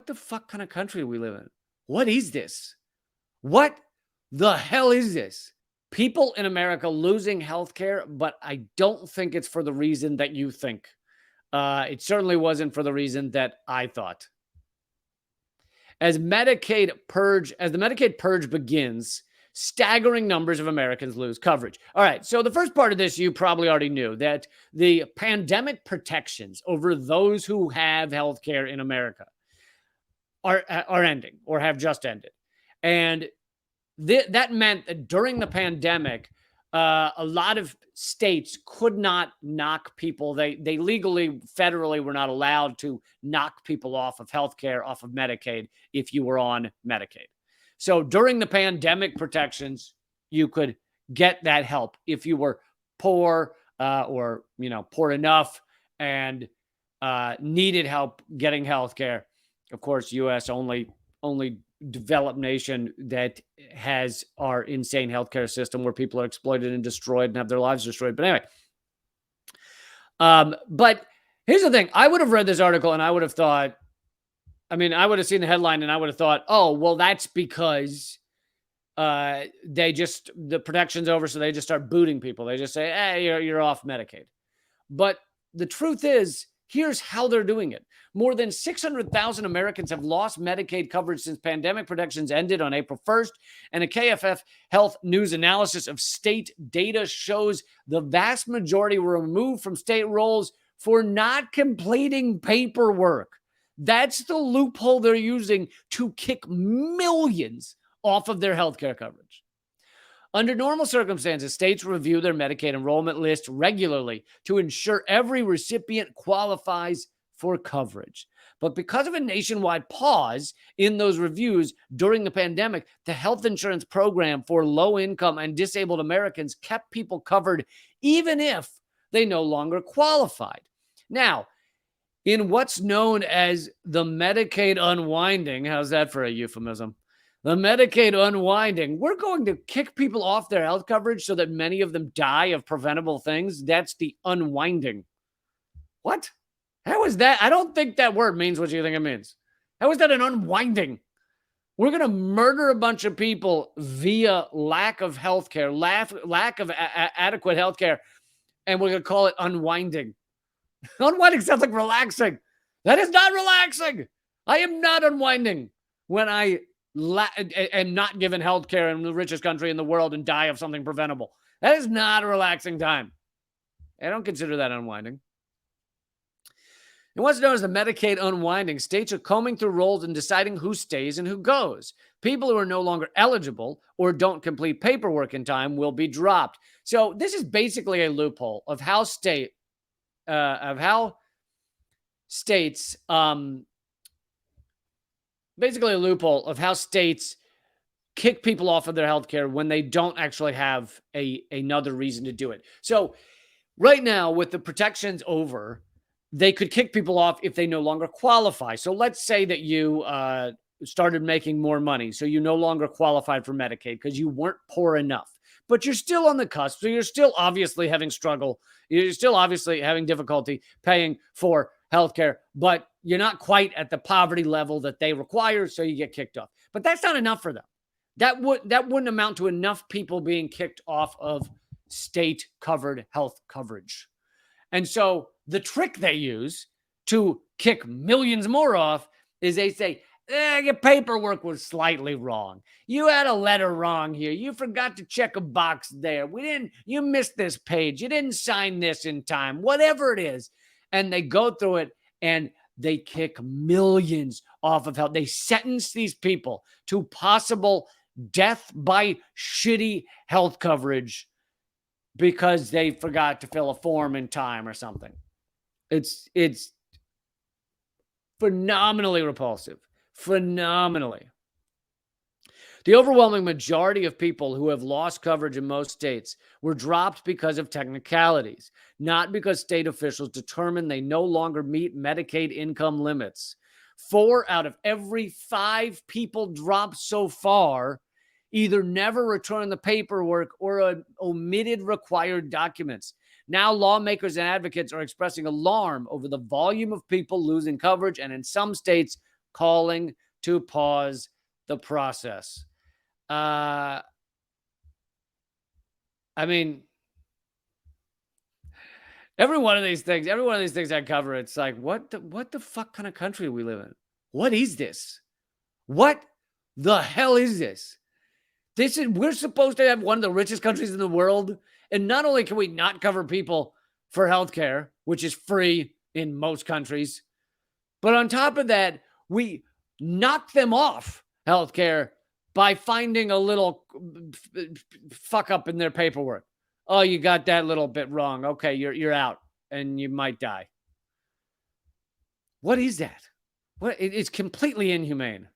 the fuck kind of country we live in? What is this? What the hell is this? People in America losing healthcare, but I don't think it's for the reason that you think. It certainly wasn't for the reason that I thought. As the Medicaid purge begins, staggering numbers of Americans lose coverage. All right, so the first part of this you probably already knew, that the pandemic protections over those who have health care in America are ending or have just ended. And that meant that during the pandemic, a lot of states could not knock people. They legally, federally, were not allowed to knock people off of healthcare, off of Medicaid, if you were on Medicaid. So during the pandemic protections, you could get that help if you were poor or poor enough and needed help getting healthcare. Of course, U.S. only developed nation that has our insane healthcare system where people are exploited and destroyed and have their lives destroyed. But anyway, but here's the thing. I would have read this article and I would have thought, I would have seen the headline and I would have thought, oh, well, that's because the protection's over, so they just start booting people. They just say, hey, you're off Medicaid. But the truth is, here's how they're doing it. More than 600,000 Americans have lost Medicaid coverage since pandemic protections ended on April 1st. And a KFF Health News analysis of state data shows the vast majority were removed from state rolls for not completing paperwork. That's the loophole they're using to kick millions off of their healthcare coverage. Under normal circumstances, states review their Medicaid enrollment list regularly to ensure every recipient qualifies for coverage. But because of a nationwide pause in those reviews during the pandemic, the health insurance program for low-income and disabled Americans kept people covered even if they no longer qualified. Now, in what's known as the Medicaid unwinding, how's that for a euphemism? The Medicaid unwinding, we're going to kick people off their health coverage so that many of them die of preventable things. That's the unwinding. What? How is that? I don't think that word means what you think it means. How is that an unwinding? We're going to murder a bunch of people via lack of health care, lack of adequate health care, and we're going to call it unwinding. Unwinding sounds like relaxing. That is not relaxing. I am not unwinding when I am not given health care in the richest country in the world and die of something preventable. That is not a relaxing time. I don't consider that unwinding. And what's known as the Medicaid unwinding, states are combing through rolls and deciding who stays and who goes. People who are no longer eligible or don't complete paperwork in time will be dropped. So this is basically a loophole of how states kick people off of their health care when they don't actually have another reason to do it. So right now, with the protections over, they could kick people off if they no longer qualify. So let's say that you started making more money, so you no longer qualified for Medicaid because you weren't poor enough. But you're still on the cusp, so you're still obviously having struggle. You're still obviously having difficulty paying for healthcare, but you're not quite at the poverty level that they require, so you get kicked off. But that's not enough for them. That wouldn't amount to enough people being kicked off of state-covered health coverage. And so the trick they use to kick millions more off is they say, your paperwork was slightly wrong. You had a letter wrong here. You forgot to check a box there. You missed this page. You didn't sign this in time, whatever it is. And they go through it and they kick millions off of health. They sentence these people to possible death by shitty health coverage because they forgot to fill a form in time or something. It's phenomenally repulsive. Phenomenally. The overwhelming majority of people who have lost coverage in most states were dropped because of technicalities, not because state officials determined they no longer meet Medicaid income limits. 4 out of every 5 people dropped so far either never returned the paperwork or omitted required documents. Now, lawmakers and advocates are expressing alarm over the volume of people losing coverage and, in some states, calling to pause the process. I mean, every one of these things I cover, it's like, what the fuck kind of country do we live in? What is this? What the hell is this? We're supposed to have one of the richest countries in the world. And not only can we not cover people for healthcare, which is free in most countries, but on top of that, we knock them off healthcare by finding a little fuck up in their paperwork. Oh, you got that little bit wrong. Okay, you're out and you might die. What is that? It's completely inhumane.